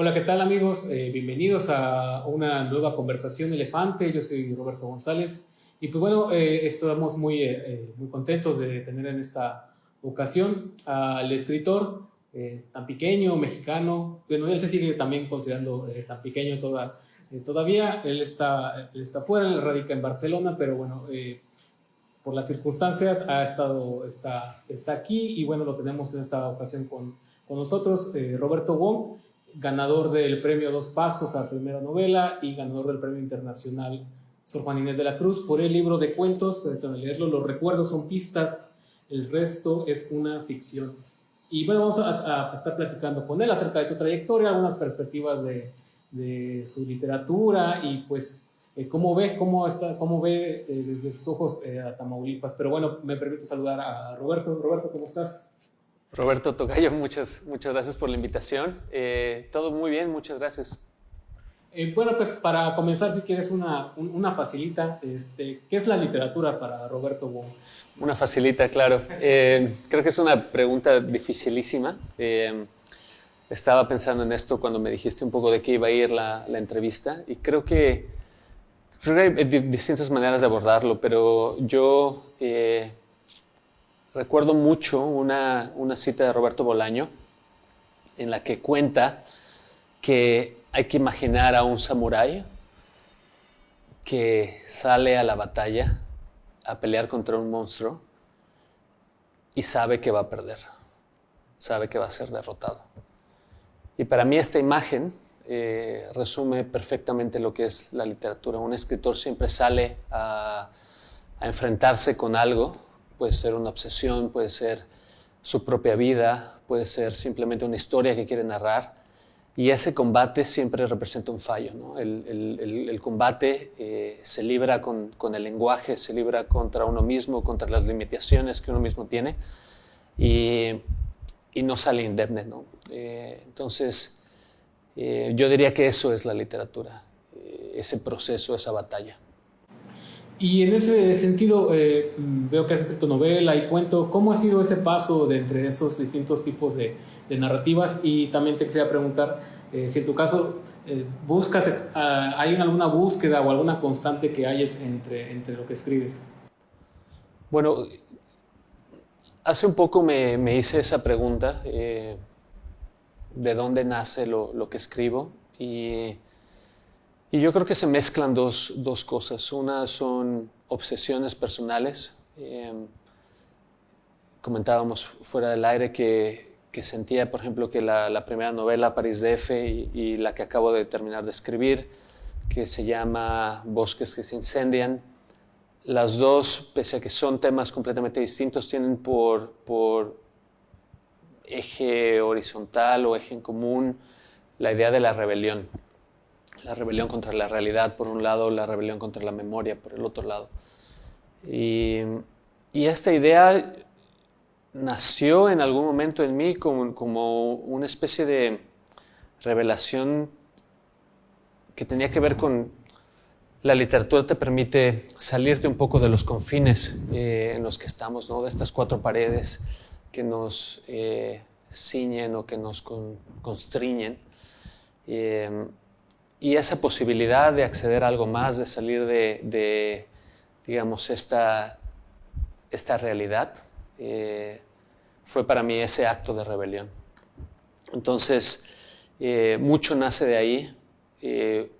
Hola, ¿qué tal amigos? Bienvenidos a una nueva conversación elefante. Yo soy Roberto González y pues bueno, estamos muy contentos de tener en esta ocasión al escritor tan pequeño, mexicano. Bueno, él se sigue también considerando tan pequeño todavía. Él está fuera, él radica en Barcelona, pero bueno, por las circunstancias está aquí y bueno, lo tenemos en esta ocasión con nosotros, Roberto Wong, ganador del premio Dos Pasos a Primera Novela y ganador del premio internacional Sor Juana Inés de la Cruz por el libro de cuentos. Permítanme leerlo: Los recuerdos son pistas, el resto es una ficción. Y bueno, vamos a estar platicando con él acerca de su trayectoria, algunas perspectivas de su literatura y pues cómo ve desde sus ojos a Tamaulipas. Pero bueno, me permito saludar a Roberto. Roberto, ¿cómo estás? Roberto Tocayo, muchas gracias por la invitación. Todo muy bien, muchas gracias. Bueno, pues para comenzar, si quieres una facilita, ¿qué es la literatura para Roberto Wong? Una facilita, claro. Creo que es una pregunta dificilísima. Estaba pensando en esto cuando me dijiste un poco de qué iba a ir la entrevista y creo que hay distintas maneras de abordarlo, pero yo recuerdo mucho una cita de Roberto Bolaño en la que cuenta que hay que imaginar a un samurái que sale a la batalla a pelear contra un monstruo y sabe que va a perder, sabe que va a ser derrotado. Y para mí esta imagen resume perfectamente lo que es la literatura. Un escritor siempre sale a enfrentarse con algo. Puede ser una obsesión, puede ser su propia vida, puede ser simplemente una historia que quiere narrar. Y ese combate siempre representa un fallo, ¿no? El combate se libra con el lenguaje, se libra contra uno mismo, contra las limitaciones que uno mismo tiene y no sale indemne, ¿no? Entonces, yo diría que eso es la literatura, ese proceso, esa batalla. Y en ese sentido, veo que has escrito novela y cuento. ¿Cómo ha sido ese paso de entre esos distintos tipos de narrativas? Y también te quisiera preguntar si en tu caso ¿hay alguna búsqueda o alguna constante que hayas entre lo que escribes? Bueno, hace un poco me hice esa pregunta, de dónde nace lo que escribo, y yo creo que se mezclan dos cosas. Una son obsesiones personales. Comentábamos fuera del aire que sentía, por ejemplo, que la primera novela, París DF, y la que acabo de terminar de escribir, que se llama Bosques que se incendian, las dos, pese a que son temas completamente distintos, tienen por eje horizontal o eje en común la idea de la rebelión. La rebelión contra la realidad, por un lado, la rebelión contra la memoria, por el otro lado. Y esta idea nació en algún momento en mí como una especie de revelación que tenía que ver con la literatura. Te permite salirte un poco de los confines en los que estamos, ¿no? De estas cuatro paredes que nos ciñen o que nos constriñen. Y esa posibilidad de acceder a algo más, de salir de digamos, esta realidad, fue para mí ese acto de rebelión. Entonces, mucho nace de ahí.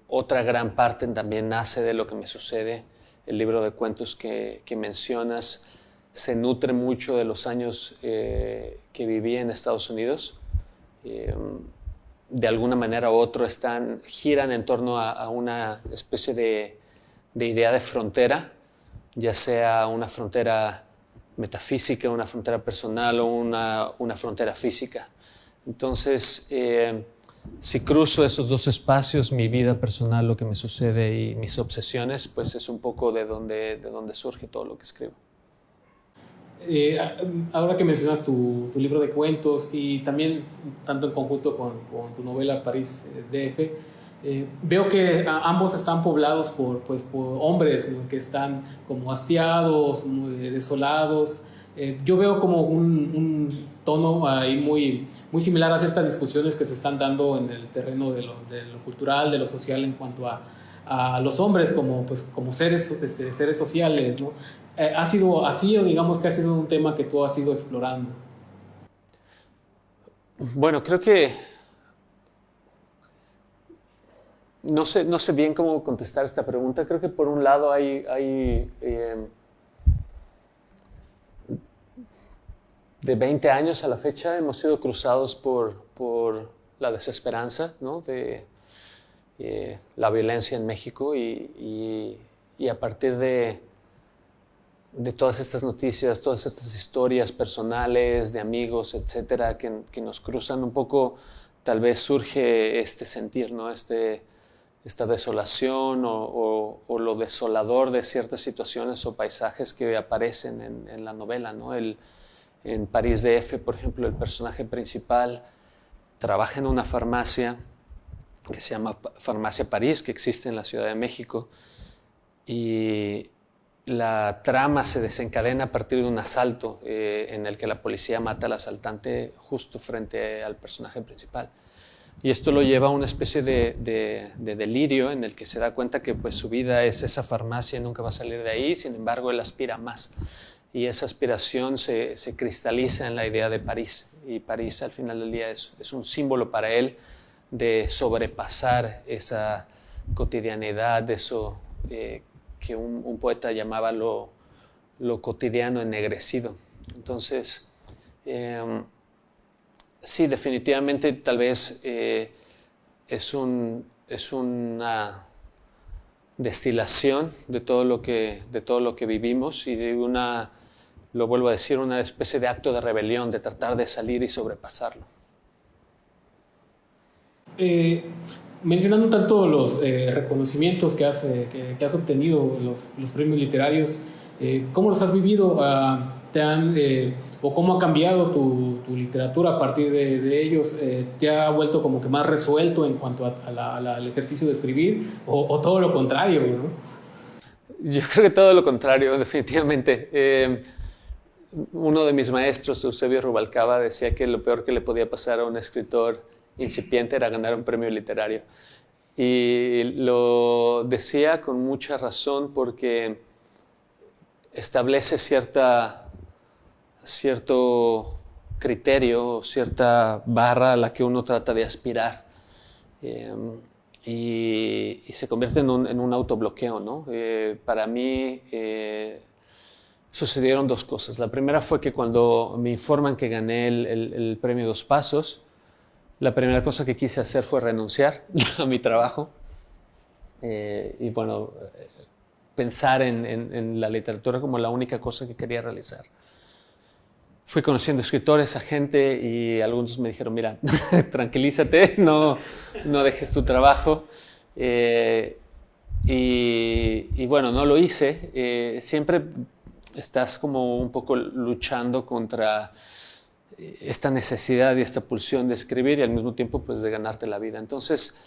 Otra gran parte también nace de lo que me sucede. El libro de cuentos que mencionas se nutre mucho de los años que viví en Estados Unidos. De alguna manera u otra giran en torno a una especie de idea de frontera, ya sea una frontera metafísica, una frontera personal o una frontera física. Entonces, si cruzo esos dos espacios, mi vida personal, lo que me sucede y mis obsesiones, pues es un poco de donde surge todo lo que escribo. Ahora que mencionas tu libro de cuentos y también tanto en conjunto con tu novela París DF, veo que ambos están poblados por hombres, ¿no? Que están como hastiados, muy desolados. Yo veo como un tono ahí muy similar a ciertas discusiones que se están dando en el terreno de lo cultural, de lo social en cuanto a los hombres como, pues, como seres sociales, ¿no? ¿Ha sido así o digamos que ha sido un tema que tú has ido explorando? Bueno, creo que no sé bien cómo contestar esta pregunta. Creo que por un lado hay de 20 años a la fecha hemos sido cruzados por la desesperanza, ¿no? De la violencia en México y a partir de todas estas noticias, todas estas historias personales de amigos, etcétera, que nos cruzan un poco, tal vez surge este sentir, ¿no? Esta desolación o lo desolador de ciertas situaciones o paisajes que aparecen en la novela, ¿no? En París DF, por ejemplo, el personaje principal trabaja en una farmacia que se llama Farmacia París, que existe en la Ciudad de México, y la trama se desencadena a partir de un asalto en el que la policía mata al asaltante justo frente al personaje principal. Y esto lo lleva a una especie de delirio en el que se da cuenta que pues, su vida es esa farmacia y nunca va a salir de ahí, sin embargo él aspira más. Y esa aspiración se cristaliza en la idea de París. Y París al final del día es un símbolo para él de sobrepasar esa cotidianidad, eso que un poeta llamaba lo cotidiano ennegrecido. Entonces, sí, definitivamente tal vez es una destilación de todo lo que vivimos y de lo vuelvo a decir, una especie de acto de rebelión, de tratar de salir y sobrepasarlo. Mencionando tanto los reconocimientos que has obtenido, los premios literarios, ¿cómo los has vivido? ¿O cómo ha cambiado tu literatura a partir de ellos? ¿Te ha vuelto como que más resuelto en cuanto al ejercicio de escribir? ¿O todo lo contrario, ¿no? Yo creo que todo lo contrario, definitivamente. Uno de mis maestros, Eusebio Rubalcaba, decía que lo peor que le podía pasar a un escritor incipiente era ganar un premio literario. Y lo decía con mucha razón porque establece cierto criterio, cierta barra a la que uno trata de aspirar. Y se convierte en un autobloqueo, ¿no? Para mí sucedieron dos cosas. La primera fue que cuando me informan que gané el premio Dos Pasos, la primera cosa que quise hacer fue renunciar a mi trabajo y bueno, pensar en la literatura como la única cosa que quería realizar. Fui conociendo escritores, a gente y algunos me dijeron, mira, tranquilízate, no dejes tu trabajo. Y bueno, no lo hice. Siempre estás como un poco luchando contra esta necesidad y esta pulsión de escribir y al mismo tiempo pues de ganarte la vida. Entonces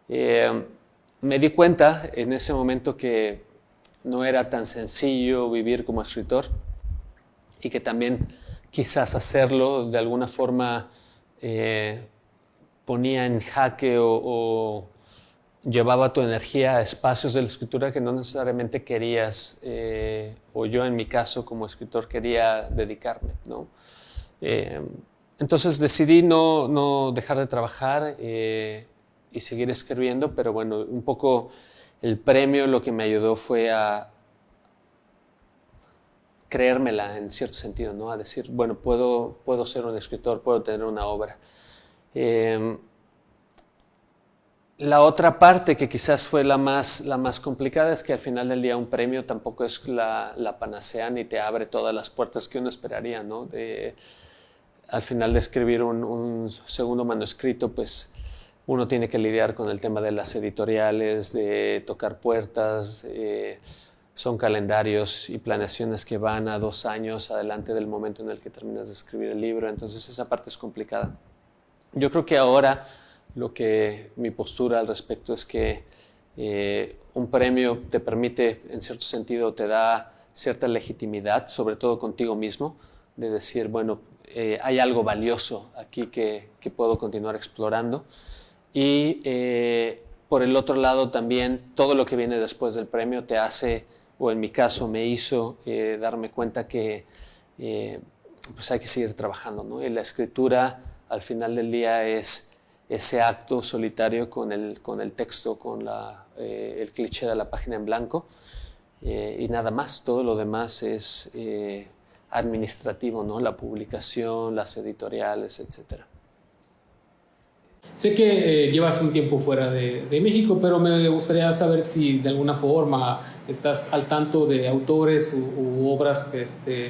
me di cuenta en ese momento que no era tan sencillo vivir como escritor y que también quizás hacerlo de alguna forma ponía en jaque o llevaba tu energía a espacios de la escritura que no necesariamente querías, o yo en mi caso como escritor quería dedicarme, ¿no? Entonces decidí no dejar de trabajar y seguir escribiendo, pero bueno, un poco el premio lo que me ayudó fue a creérmela en cierto sentido, ¿no? A decir, bueno, puedo ser un escritor, puedo tener una obra. La otra parte que quizás fue la más complicada es que al final del día un premio tampoco es la panacea ni te abre todas las puertas que uno esperaría, ¿no? Al final de escribir un segundo manuscrito, pues uno tiene que lidiar con el tema de las editoriales, de tocar puertas, son calendarios y planeaciones que van a 2 años adelante del momento en el que terminas de escribir el libro, entonces esa parte es complicada. Yo creo que ahora mi postura al respecto es que un premio te permite, en cierto sentido, te da cierta legitimidad, sobre todo contigo mismo, de decir, bueno, hay algo valioso aquí que puedo continuar explorando. Y por el otro lado también, todo lo que viene después del premio te hace, o en mi caso me hizo darme cuenta que pues hay que seguir trabajando, ¿no? Y la escritura al final del día es ese acto solitario con el texto, con el cliché de la página en blanco, y nada más. Todo lo demás es administrativo, ¿no? La publicación, las editoriales, etcétera. Sé que llevas un tiempo fuera de México, pero me gustaría saber si de alguna forma estás al tanto de autores u obras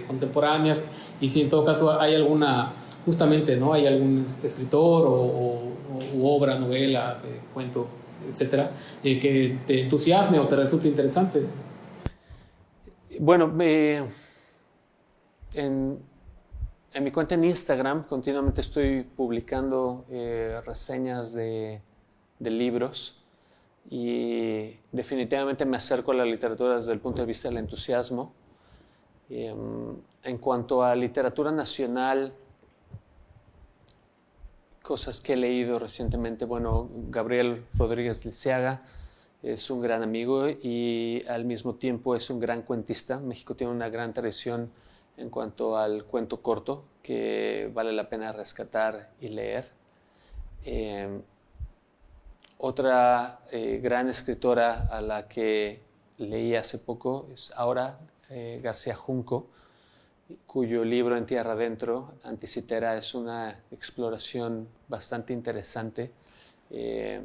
contemporáneas, y si en todo caso hay alguna, justamente, ¿no? Hay algún escritor u obra, novela, cuento, etcétera, que te entusiasme o te resulte interesante. Bueno, en mi cuenta en Instagram continuamente estoy publicando reseñas de libros, y definitivamente me acerco a la literatura desde el punto de vista del entusiasmo. En cuanto a literatura nacional, cosas que he leído recientemente, bueno, Gabriel Rodríguez Lisiaga es un gran amigo y al mismo tiempo es un gran cuentista. México tiene una gran tradición en cuanto al cuento corto que vale la pena rescatar y leer. Otra gran escritora a la que leí hace poco es Aura García Junco, cuyo libro En Tierra Adentro, Anticitera, es una exploración bastante interesante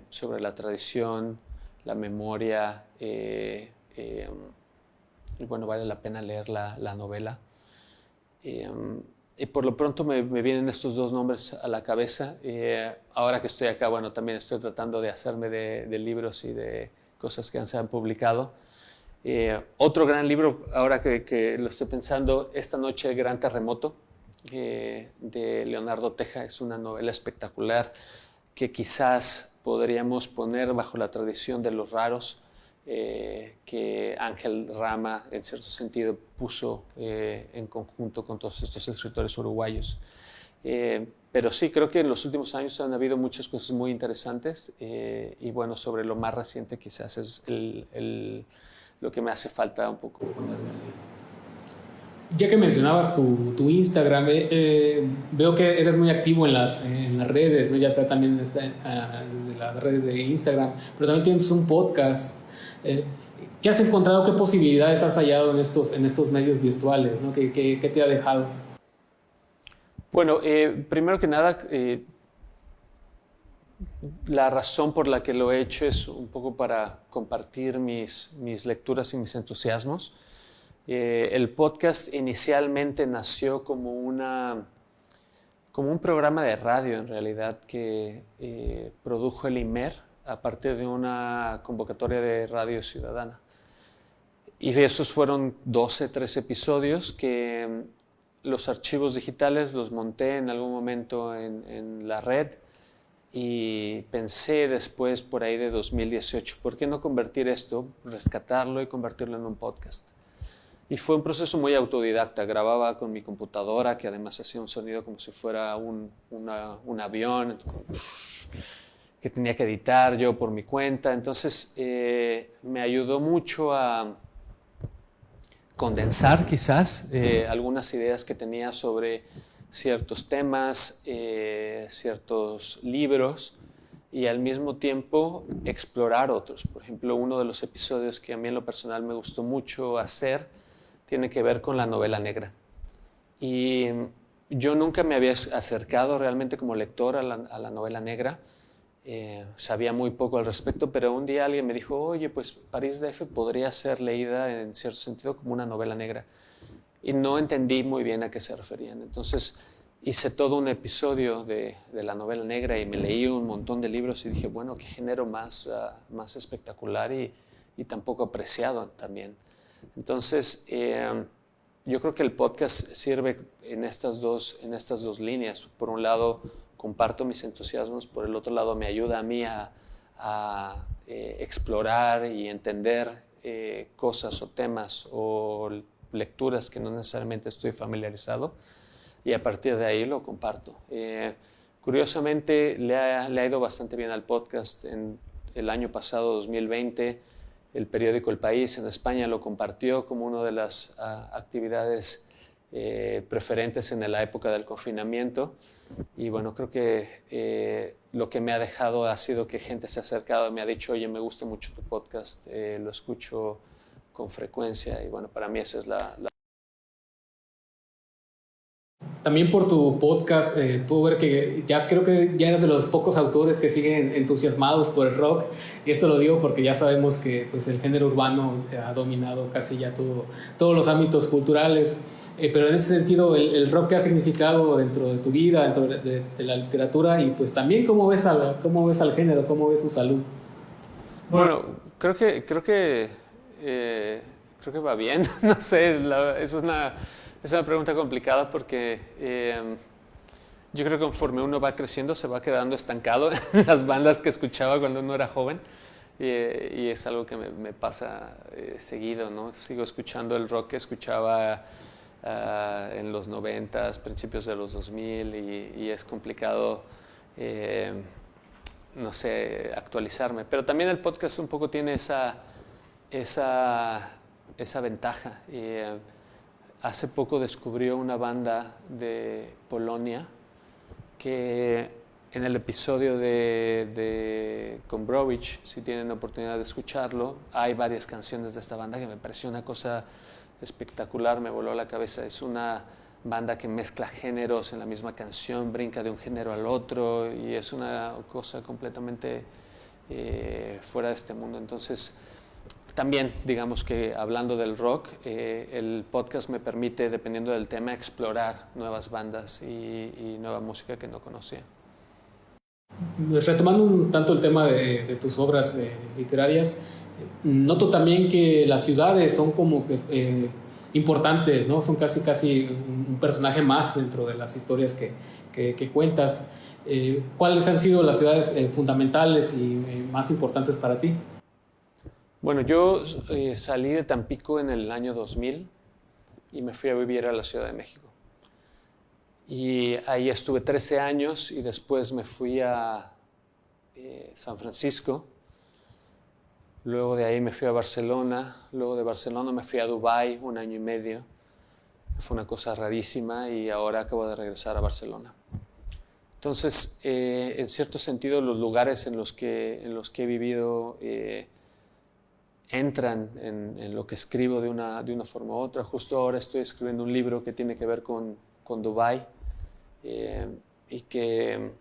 sobre la tradición, la memoria, y bueno, vale la pena leer la novela. Y por lo pronto me vienen estos dos nombres a la cabeza. Ahora que estoy acá, bueno, también estoy tratando de hacerme de libros y de cosas que se han publicado. Otro gran libro, ahora que lo estoy pensando, Esta noche, Gran Terremoto, de Leonardo Teja. Es una novela espectacular que quizás podríamos poner bajo la tradición de los raros, que Ángel Rama, en cierto sentido, puso en conjunto con todos estos escritores uruguayos. Pero sí, creo que en los últimos años han habido muchas cosas muy interesantes, y bueno, sobre lo más reciente quizás es lo que me hace falta un poco ponerme. Ya que mencionabas tu Instagram, veo que eres muy activo en las redes, ¿no? Ya sea también desde las redes de Instagram, pero también tienes un podcast. ¿Qué has encontrado? ¿Qué posibilidades has hallado en estos medios virtuales, ¿no? ¿Qué te ha dejado? Bueno, primero que nada, la razón por la que lo he hecho es un poco para compartir mis lecturas y mis entusiasmos. El podcast inicialmente nació como un programa de radio, en realidad, que produjo el IMER a partir de una convocatoria de Radio Ciudadana. Y esos fueron 12, 13 episodios que los archivos digitales los monté en algún momento en la red, y pensé después, por ahí de 2018, ¿por qué no convertir esto, rescatarlo y convertirlo en un podcast? Y fue un proceso muy autodidacta. Grababa con mi computadora, que además hacía un sonido como si fuera un avión, que tenía que editar yo por mi cuenta. Entonces me ayudó mucho a condensar quizás algunas ideas que tenía sobre ciertos temas, ciertos libros, y al mismo tiempo explorar otros. Por ejemplo, uno de los episodios que a mí en lo personal me gustó mucho hacer tiene que ver con la novela negra. Y yo nunca me había acercado realmente como lector a la novela negra. Sabía muy poco al respecto, pero un día alguien me dijo, oye, pues París DF podría ser leída en cierto sentido como una novela negra. Y no entendí muy bien a qué se referían. Entonces hice todo un episodio de la novela negra y me leí un montón de libros y dije, bueno, qué género más espectacular y tan poco apreciado también. Entonces, yo creo que el podcast sirve en estas dos líneas. Por un lado, comparto mis entusiasmos, por el otro lado, me ayuda a mí a explorar y entender cosas o temas o lecturas que no necesariamente estoy familiarizado. y a partir de ahí lo comparto. Curiosamente le ha ido bastante bien al podcast. En el año pasado, 2020, el periódico El País en España lo compartió como una de las actividades preferentes en la época del confinamiento. Y bueno, creo que lo que me ha dejado ha sido que gente se ha acercado y me ha dicho, oye, me gusta mucho tu podcast, lo escucho con frecuencia. Y bueno, para mí esa es la... También por tu podcast puedo ver que ya creo que ya eres de los pocos autores que siguen entusiasmados por el rock, y esto lo digo porque ya sabemos que pues, el género urbano ha dominado casi ya todos los ámbitos culturales, pero en ese sentido el rock que ha significado dentro de tu vida, dentro de la literatura, y pues también cómo ves al género, cómo ves su salud. Bueno, creo que va bien. No sé, es una pregunta complicada porque yo creo que conforme uno va creciendo se va quedando estancado en las bandas que escuchaba cuando uno era joven, y es algo que me pasa seguido, ¿no? Sigo escuchando el rock que escuchaba en los 90s, principios de los 2000, y es complicado, no sé, actualizarme. Pero también el podcast un poco tiene esa ventaja. Hace poco descubrió una banda de Polonia que en el episodio de Gombrowicz, si tienen la oportunidad de escucharlo, hay varias canciones de esta banda que me pareció una cosa espectacular, me voló la cabeza. Es una banda que mezcla géneros en la misma canción, brinca de un género al otro, y es una cosa completamente fuera de este mundo. Entonces, también, digamos que hablando del rock, el podcast me permite, dependiendo del tema, explorar nuevas bandas y nueva música que no conocía. Retomando un tanto el tema de tus obras literarias, noto también que las ciudades son como que importantes, ¿no? Son casi un personaje más dentro de las historias que cuentas. ¿Cuáles han sido las ciudades fundamentales y más importantes para ti? Bueno, yo salí de Tampico en el año 2000 y me fui a vivir a la Ciudad de México. Y ahí estuve 13 años y después me fui a San Francisco. Luego de ahí me fui a Barcelona. Luego de Barcelona me fui a Dubái 1 año y medio. Fue una cosa rarísima, y ahora acabo de regresar a Barcelona. Entonces, en cierto sentido, los lugares en los que he vivido entran en lo que escribo de una forma u otra. Justo ahora estoy escribiendo un libro que tiene que ver con Dubái, y que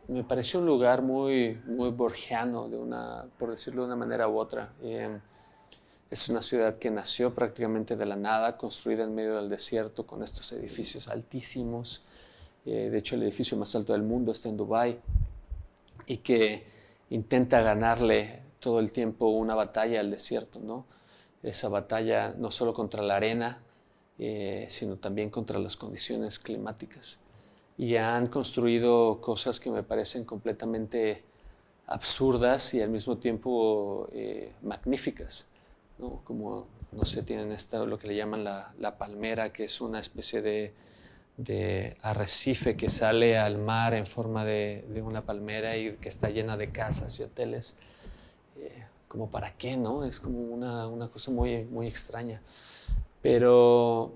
me pareció un lugar muy borgiano, por decirlo de una manera u otra. Es una ciudad que nació prácticamente de la nada, construida en medio del desierto, con estos edificios altísimos. De hecho, el edificio más alto del mundo está en Dubái, y que intenta ganarle todo el tiempo una batalla al desierto, ¿no? Esa batalla no solo contra la arena, sino también contra las condiciones climáticas. Y han construido cosas que me parecen completamente absurdas y al mismo tiempo magníficas, ¿no? Como, no sé, tienen lo que le llaman la palmera, que es una especie de arrecife que sale al mar en forma de una palmera y que está llena de casas y hoteles. Como para qué, ¿no? Es como una cosa muy extraña. Pero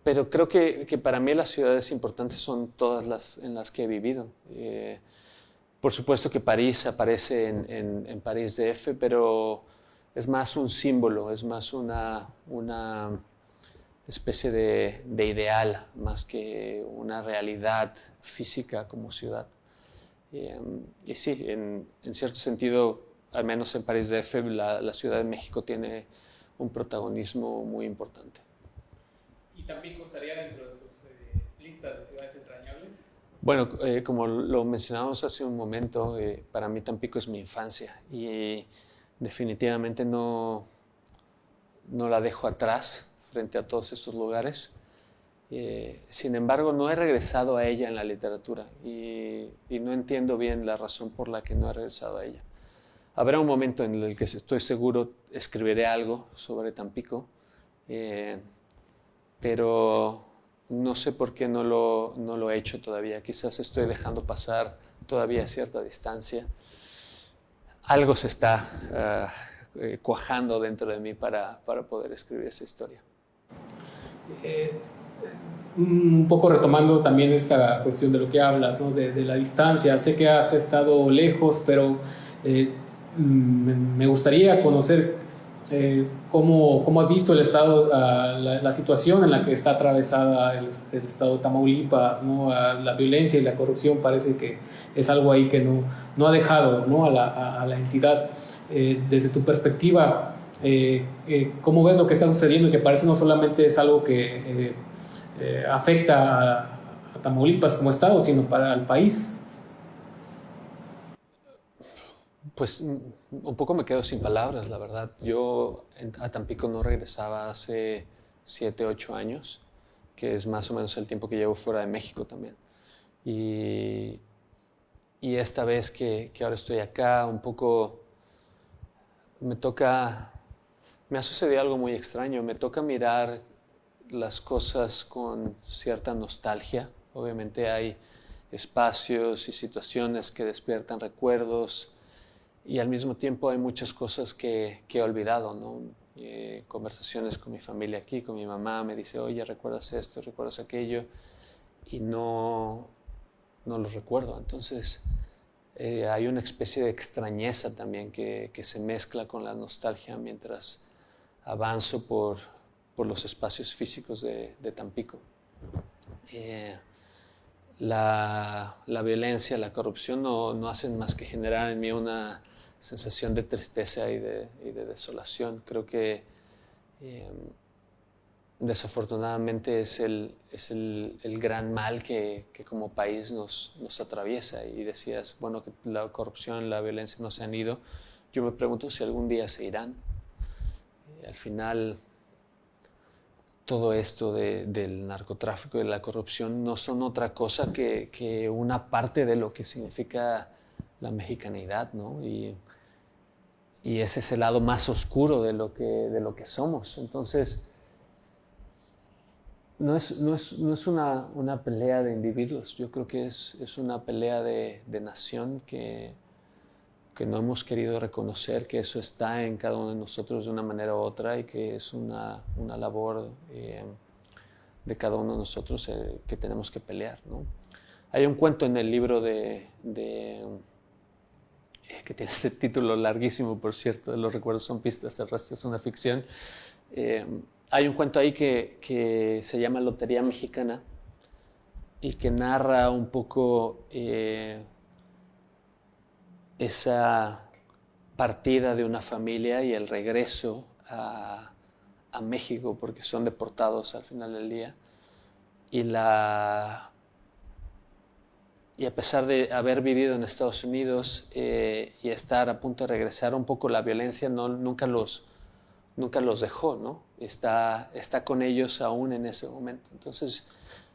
creo que para mí las ciudades importantes son todas las en las que he vivido. Por supuesto que París aparece en París DF, pero es más un símbolo, es más una especie de ideal, más que una realidad física como ciudad. Y sí, en cierto sentido, al menos en París DF, la Ciudad de México tiene un protagonismo muy importante. ¿Y Tampico estaría dentro de tus listas de ciudades entrañables? Bueno, como lo mencionábamos hace un momento, para mí Tampico es mi infancia, y definitivamente no la dejo atrás frente a todos estos lugares. Sin embargo, no he regresado a ella en la literatura, y no entiendo bien la razón por la que no he regresado a ella. Habrá un momento en el que estoy seguro escribiré algo sobre Tampico, pero no sé por qué no lo he hecho todavía. Quizás estoy dejando pasar todavía cierta distancia. Algo se está cuajando dentro de mí para poder escribir esa historia. Un poco retomando también esta cuestión de lo que hablas, ¿no? De la distancia. Sé que has estado lejos, pero me gustaría conocer cómo has visto el estado, la situación en la que está atravesada el estado de Tamaulipas, ¿no? La violencia y la corrupción parece que es algo ahí que no ha dejado, ¿no? a la entidad. Desde tu perspectiva, ¿cómo ves lo que está sucediendo? Y que parece no solamente es algo que afecta a Tamaulipas como estado, sino para el país. Pues un poco me quedo sin palabras, la verdad. Yo a Tampico no regresaba hace 7, 8 años, que es más o menos el tiempo que llevo fuera de México también. Y, y esta vez que ahora estoy acá, un poco me ha sucedido algo muy extraño. Me toca mirar las cosas con cierta nostalgia. Obviamente hay espacios y situaciones que despiertan recuerdos y al mismo tiempo hay muchas cosas que he olvidado, ¿no? Conversaciones con mi familia aquí, con mi mamá, me dice, oye, ¿recuerdas esto? ¿Recuerdas aquello? Y no lo recuerdo. Entonces hay una especie de extrañeza también que se mezcla con la nostalgia mientras avanzo por los espacios físicos de Tampico. La violencia, la corrupción no hacen más que generar en mí una sensación de tristeza y de desolación. Creo que desafortunadamente es el gran mal que como país nos atraviesa. Y decías, bueno, que la corrupción, la violencia no se han ido. Yo me pregunto si algún día se irán. Al final, todo esto del narcotráfico y de la corrupción no son otra cosa que una parte de lo que significa la mexicanidad, ¿no? Y ese es el lado más oscuro de lo que somos. Entonces, no es una pelea de individuos, yo creo que es una pelea de nación que no hemos querido reconocer que eso está en cada uno de nosotros de una manera u otra y que es una labor de cada uno de nosotros que tenemos que pelear, ¿no? Hay un cuento en el libro que tiene este título larguísimo, por cierto, los recuerdos son pistas, el resto es una ficción. Hay un cuento ahí que se llama Lotería Mexicana y que narra un poco esa partida de una familia y el regreso a México porque son deportados al final del día y a pesar de haber vivido en Estados Unidos y estar a punto de regresar, un poco la violencia nunca los dejó, ¿no? Está con ellos aún en ese momento. Entonces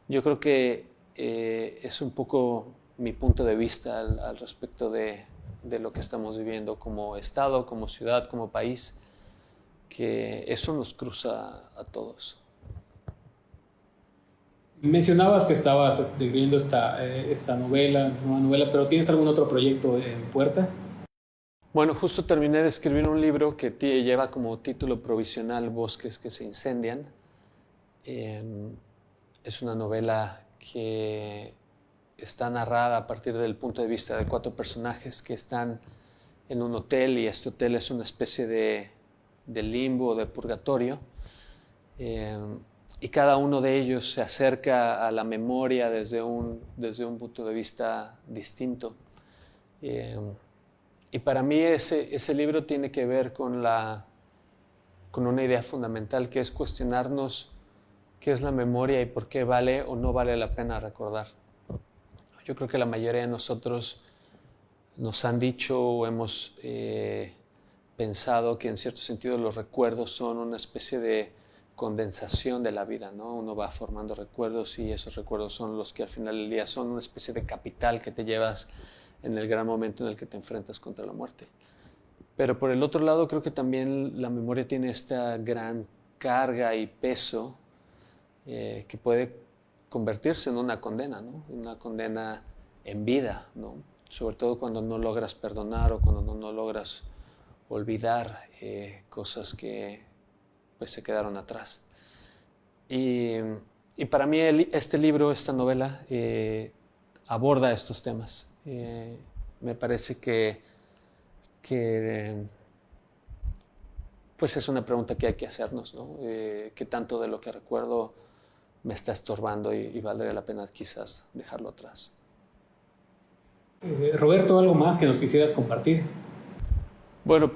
yo creo que es un poco mi punto de vista al respecto de lo que estamos viviendo como Estado, como ciudad, como país, que eso nos cruza a todos. Mencionabas que estabas escribiendo esta nueva novela, pero ¿tienes algún otro proyecto en puerta? Bueno, justo terminé de escribir un libro que lleva como título provisional Bosques que se incendian. Es una novela que está narrada a partir del punto de vista de 4 personajes que están en un hotel y este hotel es una especie de limbo, de purgatorio. Y cada uno de ellos se acerca a la memoria desde un punto de vista distinto. Y para mí ese libro tiene que ver con una idea fundamental que es cuestionarnos qué es la memoria y por qué vale o no vale la pena recordar. Yo creo que la mayoría de nosotros nos han dicho o hemos pensado que en cierto sentido los recuerdos son una especie de condensación de la vida, ¿no? Uno va formando recuerdos y esos recuerdos son los que al final del día son una especie de capital que te llevas en el gran momento en el que te enfrentas contra la muerte. Pero por el otro lado creo que también la memoria tiene esta gran carga y peso que puede convertirse en una condena, ¿no? Una condena en vida, ¿no? Sobre todo cuando no logras perdonar o cuando no logras olvidar cosas que pues, se quedaron atrás. Y para mí este libro, esta novela, aborda estos temas. Me parece que pues es una pregunta que hay que hacernos, ¿no? ¿Qué tanto de lo que recuerdo me está estorbando y valdría la pena quizás dejarlo atrás? Roberto, ¿algo más que nos quisieras compartir? Bueno,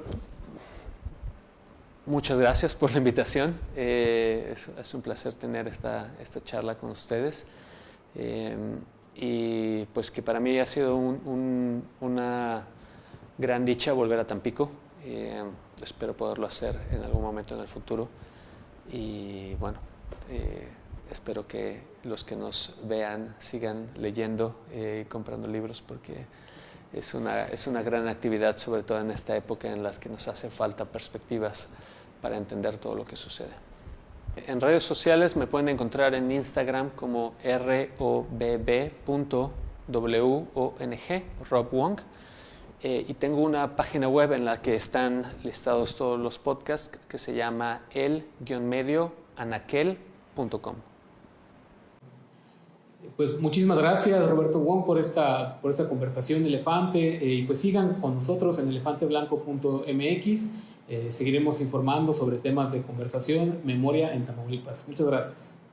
muchas gracias por la invitación. Es un placer tener esta charla con ustedes. Y pues que para mí ha sido una gran dicha volver a Tampico. Espero poderlo hacer en algún momento en el futuro. Y bueno, espero que los que nos vean sigan leyendo y comprando libros porque es una gran actividad, sobre todo en esta época en la que nos hace falta perspectivas para entender todo lo que sucede. En redes sociales me pueden encontrar en Instagram como robb.wong, Rob Wong. Y tengo una página web en la que están listados todos los podcasts que se llama el-medioanaquel.com. Pues muchísimas gracias, Roberto Wong, por esta conversación de Elefante. Y pues sigan con nosotros en elefanteblanco.mx. Seguiremos informando sobre temas de conversación, memoria en Tamaulipas. Muchas gracias.